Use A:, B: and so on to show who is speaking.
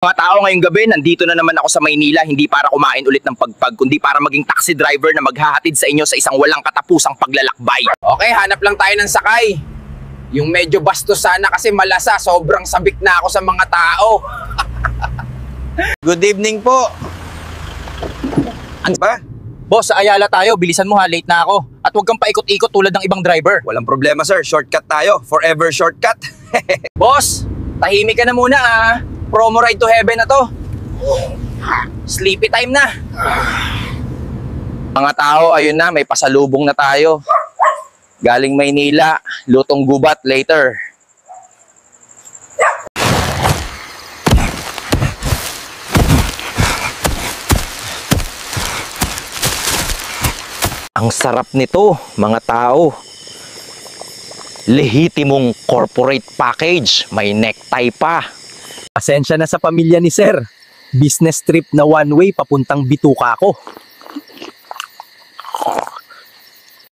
A: Mga tao, ngayong gabi, nandito na naman ako sa Maynila, hindi para kumain ulit ng pagpag, kundi para maging taxi driver na maghahatid sa inyo sa isang walang katapusang paglalakbay.
B: Okay, hanap lang tayo ng sakay. Yung medyo bastos sana kasi malasa, sobrang sabik na ako sa mga tao.
C: Good evening po. Ano ba?
A: Boss, sa Ayala tayo, bilisan mo ha, late na ako. At huwag kang paikot-ikot tulad ng ibang driver.
C: Walang problema sir, shortcut tayo. Forever shortcut.
A: Boss, tahimik ka na muna ah. Promo ride to heaven na to. Sleepy time na. Mga tao, ayun na, may pasalubong na tayo. Galing Maynila, lutong gubat later. Ang sarap nito, mga tao. Lehitimong corporate package, may necktie pa.
D: Pasensya na sa pamilya ni Sir. Business trip na one way papuntang Bituca ako.